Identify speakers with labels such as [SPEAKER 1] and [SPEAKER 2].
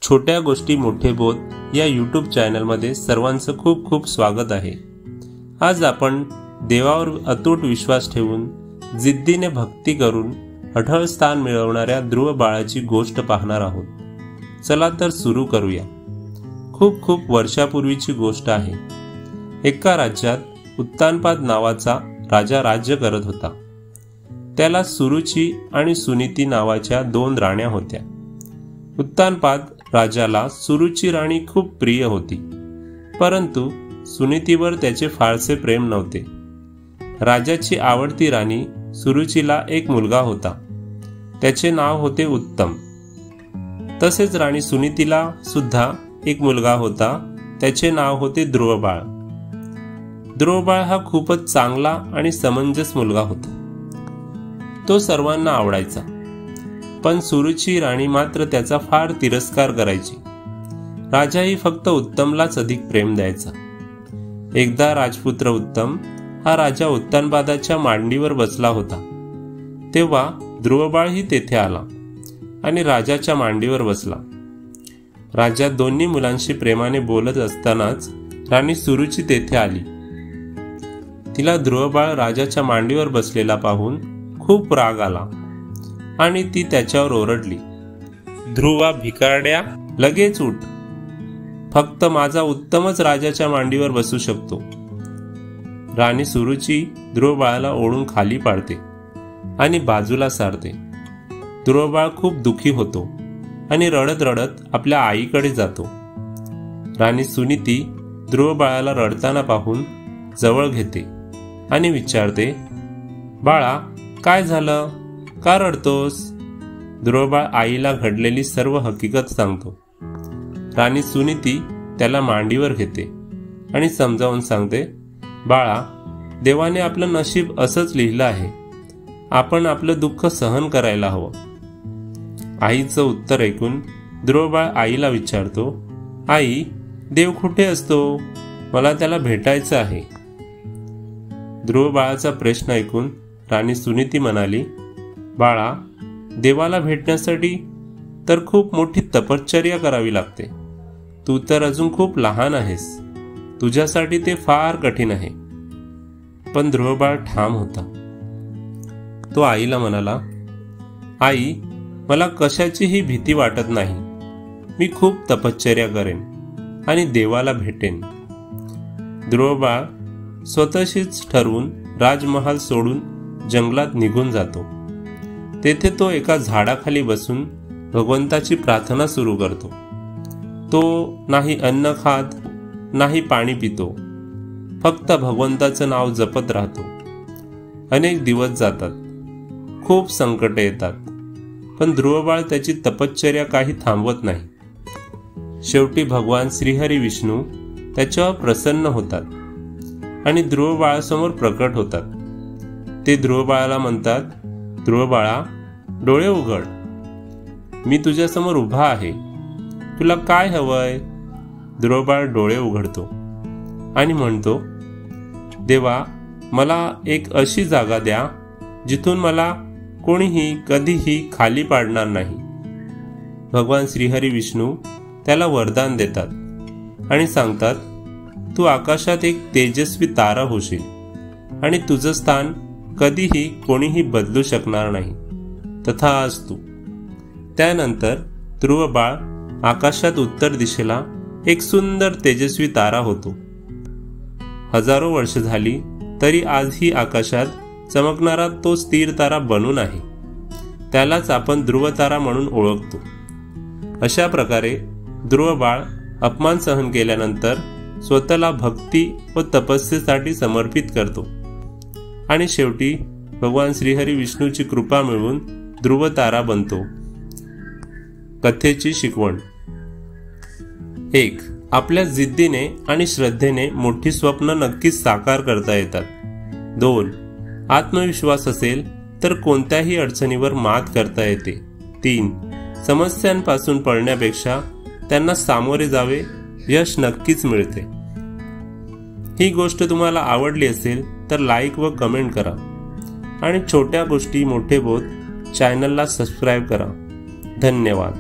[SPEAKER 1] छोट्या गोष्टी मोठे बोध या यूट्यूब चॅनलमध्ये सर्वांचं खूप खूप स्वागत आहे। आज आपण देवावर अतूट विश्वास ठेवून जिद्दीने भक्ती करून अढळ स्थान मिळवणाऱ्या ध्रुव बाळाची गोष्ट पाहणार आहोत। चला तर सुरू करूया। खूप खूप वर्षापूर्वीची गोष्ट आहे। एका राज्यात उत्तानपाद नावाचा राजा राज्य करत होता। त्याला सुरुची आणि सुनीती नावाच्या दोन राण्या होत्या। उत्तानपाद राजाला सुरुची राणी खूप प्रिय होती, परंतु सुनीतीवर त्याचे फारसे प्रेम नव्हते। राजाची आवडती राणी सुरुचीला एक मुलगा होता, त्याचे नाव होते उत्तम। तसेच राणी सुनीतीला सुद्धा एक मुलगा होता, त्याचे नाव होते ध्रुवबाळ। ध्रुवबाळ हा खूपच चांगला आणि समंजस मुलगा होता। तो सर्वांना आवडायचा, पण सुरुची राणी मात्र त्याचा फार तिरस्कार करायची। राजाही फक्त उत्तमलाच अधिक प्रेम द्यायचा। एकदा राजपुत्र उत्तम हा राजा उत्तानपादाच्या मांडीवर बसला होता, तेव्हा ध्रुवबाळही तेथे आला आणि राजाच्या मांडीवर बसला। राजा दोन्ही मुलांशी प्रेमाने बोलत असतानाच राणी सुरुची तेथे आली। तिला ध्रुवबाळ राजाच्या मांडीवर बसलेला पाहून खूप राग आला आणि ती त्याच्यावर ओरडली, ध्रुवा भिकारड्या, लगेच उठ। फक्त माझा उत्तमच राजाच्या मांडीवर बसू शकतो। राणी सुरुची ध्रुवबाळाला ओढून खाली पाडते आणि बाजूला सारते। ध्रुवबाळ खूप दुखी होतो आणि रडत रडत आपल्या आईकडे जातो। राणी सुनीती ध्रुवबाळाला रडताना पाहून जवळ घेते आणि विचारते, बाळा काय झालं, का रडतोस? ध्रुवबाळ आईला घडलेली सर्व हकीकत सांगतो। राणी सुनीती त्याला मांडीवर घेते आणि समजावून सांगते, बाळा, देवाने आपलं नशीब असंच लिहिलं आहे, आपण आपलं दुःख सहन करायला हवं। आईचं उत्तर ऐकून ध्रुवबाळ आईला विचारतो, आई, देव कुठे असतो? मला त्याला भेटायचं आहे। ध्रुवबाळाचा प्रश्न ऐकून राणी सुनीती म्हणाली, बाळा, देवाला भेटण्यासाठी तर खूप मोठी तपश्चर्या करावी लागते। तू तर अजून खूप लहान आहेस, तुझ्यासाठी ते फार कठीण आहे। पण ध्रुवबाळ ठाम होता। तो आईला म्हणाला, आई, मला कशाचीही भीती वाटत नाही। मी खूप तपश्चर्या करेन आणि देवाला भेटेन। ध्रुवबाळ स्वतःशीच ठरवून राजमहाल सोडून जंगलात निघून जातो। तेथे तो एका झाडाखाली बसून भगवंताची प्रार्थना सुरू करतो। तो नाही अन्न खात, नाही पाणी पितो, फक्त भगवंताचं नाव जपत राहतो। अनेक दिवस जातात, खूप संकटे येतात, पण ध्रुवबाळ त्याची तपश्चर्या काही थांबवत नाही। शेवटी भगवान श्रीहरी विष्णू त्याच्यावर प्रसन्न होतात आणि ध्रुवबाळासमोर प्रकट होतात। ते ध्रुवबाळाला म्हणतात, ध्रुवबाळा, डोळे उघड, मी तुझ्यासमोर उभा आहे, तुला काय हवंय? ध्रुवबाळ डोळे उघडतो आणि म्हणतो, देवा, मला एक अशी जागा द्या जिथून मला कोणीही कधीही खाली पाडणार नाही। भगवान श्रीहरी विष्णू त्याला वरदान देतात आणि सांगतात, तू आकाशात एक तेजस्वी तारा होशील आणि तुझं स्थान कधीही कोणीही बदलू शकणार नाही। तथास्तु। त्यानंतर ध्रुवबाळ आकाशात उत्तर दिशेला एक सुंदर तेजस्वी तारा होतो। हजारो वर्ष झाली तरी आजही आकाशात चमकणारा तो स्थिर तारा बनून आहे। त्यालाच आपण ध्रुवतारा म्हणून ओळखतो। अशा प्रकारे ध्रुवबाळ अपमान सहन केल्यानंतर स्वतःला भक्ती व तपस्येसाठी समर्पित करतो आणि शेवटी भगवान श्रीहरी विष्णूची कृपा मिळवून ध्रुवतारा बनतो। कथेची शिकवण: 1. आपल्या जिद्दीने आणि श्रद्धेने मोठी स्वप्न नक्कीच साकार करता येतात। 2. आत्मविश्वास असेल तर कोणत्याही अडचणीवर मात करता येते। 3. समस्यांपासून पळण्यापेक्षा त्यांना सामोरे जावे, यश नक्कीच मिळते। ही गोष्ट तुम्हाला आवडली असेल तर लाईक व कमेंट करा आणि छोट्या गोष्टी मोठे बोध चॅनलला सबस्क्राईब करा। धन्यवाद।